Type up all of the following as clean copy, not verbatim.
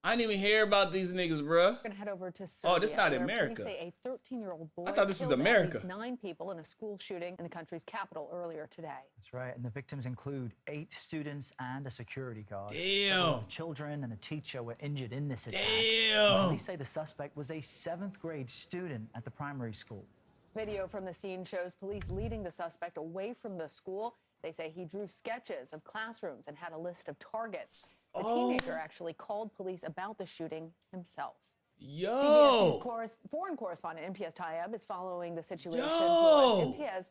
I didn't even hear about these niggas, bruh. We're gonna head over to Serbia. Oh, this not America. Police say a 13-year-old boy I thought this was killed America. at least 9 people in a school shooting in the country's capital earlier today. That's right, and the victims include 8 students and a security guard. Damn. Several children and a teacher were injured in this attack. Damn. Police say the suspect was a 7th grade student at the primary school. Video from the scene shows police leading the suspect away from the school. They say he drew sketches of classrooms and had a list of targets. The teenager actually called police about the shooting himself. Yo! CBS's foreign correspondent Imtiaz Tyab is following the situation. Yo! Imtiaz,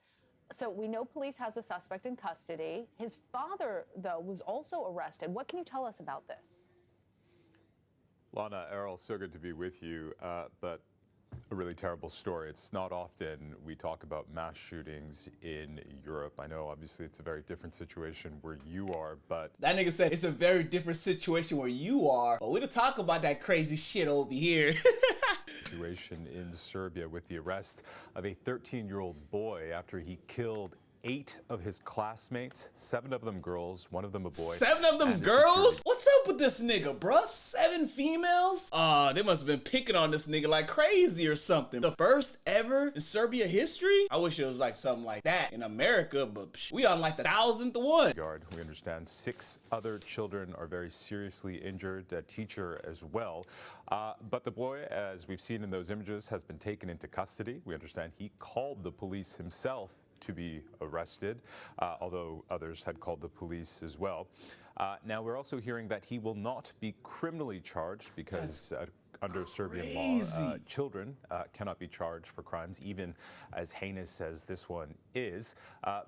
so we know police has the suspect in custody. His father, though, was also arrested. What can you tell us about this? Lana, Errol, so good to be with you, but a really terrible story. It's not often we talk about mass shootings in Europe. I know, obviously, it's a very different situation where you are, but... That nigga said it's a very different situation where you are, but we don't talk about that crazy shit over here. Situation in Serbia with the arrest of a 13-year-old boy after he killed 8 of his classmates, 7 of them girls, 1 of them a boy. 7 of them girls? What's up with this nigga, bruh? 7 females? They must have been picking on this nigga like crazy or something. The first ever in Serbia history? I wish it was like something like that in America, but psh, we on like the 1000th one. We understand 6 other children are very seriously injured, a teacher as well. But the boy, as we've seen in those images, has been taken into custody. We understand he called the police himself to be arrested, although others had called the police as well. Now, we're also hearing that he will not be criminally charged because under Serbian law, children cannot be charged for crimes, even as heinous as this one is.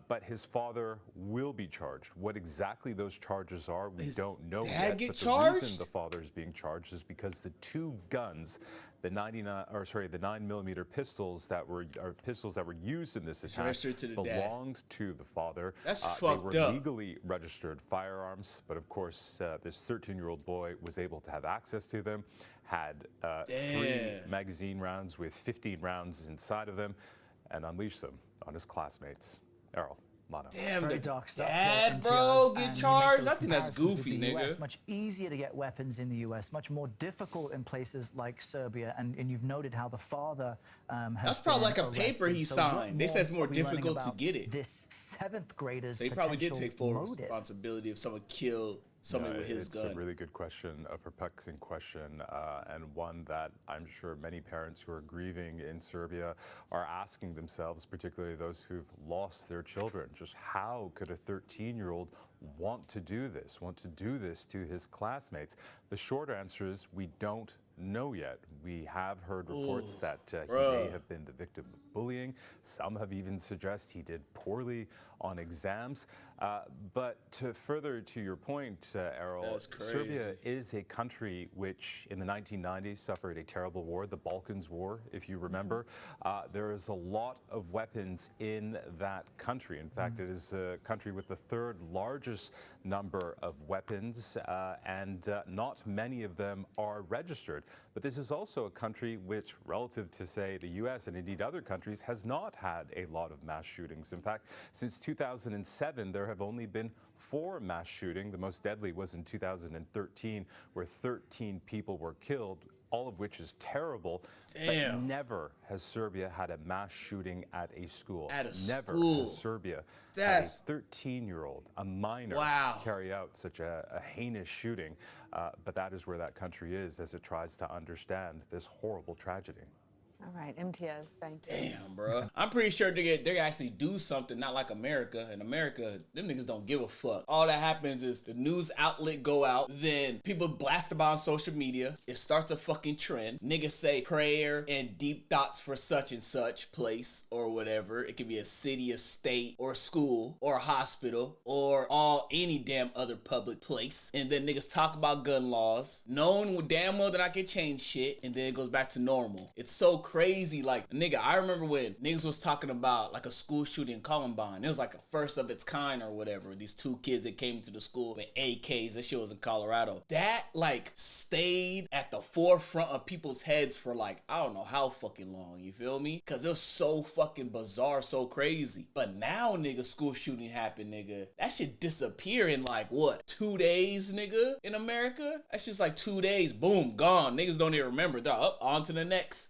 But his father will be charged. What exactly those charges are, we don't know yet. But the reason the father is being charged is because the 2 guns, the 9mm pistols that were used in this attack belonged to the father. That's they fucked were up. legally registered firearms, but of course, this 13-year-old boy was able to have access to them, had 3 magazine rounds with 15 rounds inside of them, and unleashed them on his classmates. Errol. Lana. Damn, the dark stuff, dad, bro, get charged? I think that's goofy, nigga. nigga. Much easier to get weapons in the U.S., much more difficult in places like Serbia, and you've noted how the father has That's probably like a arrested. paper he signed. They said it's more difficult to get it. This 7th grader's They probably did take full motive. responsibility if someone killed somebody with his gun. It's a really good question, a perplexing question, and one that I'm sure many parents who are grieving in Serbia are asking themselves, particularly those who've lost their children. Just how could a 13-year-old want to do this to his classmates? The short answer is we don't know yet. We have heard reports that he may have been the victim of bullying. Some have even suggested he did poorly on exams. But further to your point, Errol, Serbia is a country which in the 1990s suffered a terrible war, the Balkans War, if you remember. There is a lot of weapons in that country. In fact, it is a country with the 3rd largest number of weapons, and not many of them are registered. But this is also a country which, relative to, say, the U.S. and indeed other countries, has not had a lot of mass shootings. In fact, since 2007, there have only been 4 mass shootings. The most deadly was in 2013, where 13 people were killed, all of which is terrible. But never has Serbia had a mass shooting at a school. Never has Serbia had a 13-year-old, a minor, carry out such a heinous shooting. But that is where that country is as it tries to understand this horrible tragedy. All right, Imtiaz, thank you. Damn, bro. I'm pretty sure they actually do something, not like America. In America, them niggas don't give a fuck. All that happens is the news outlet go out, then people blast about on social media. It starts a fucking trend. Niggas say prayer and deep thoughts for such and such place or whatever. It could be a city, a state, or a school, or a hospital, or any damn other public place. And then niggas talk about gun laws, knowing damn well that I can change shit, and then it goes back to normal. It's so crazy. crazy. Like, nigga, I remember when niggas was talking about like a school shooting in Columbine. It was like a first of its kind or whatever. These two kids that came to the school with AKs. That shit was in Colorado. That like stayed at the forefront of people's heads for like, I don't know how fucking long, you feel me? Cause it was so fucking bizarre, so crazy. But now, nigga, school shooting happened, nigga. That shit disappear in like, what, 2 days, nigga, in America? That's just like 2 days, boom, gone. Niggas don't even remember, dog. Up, on to the next.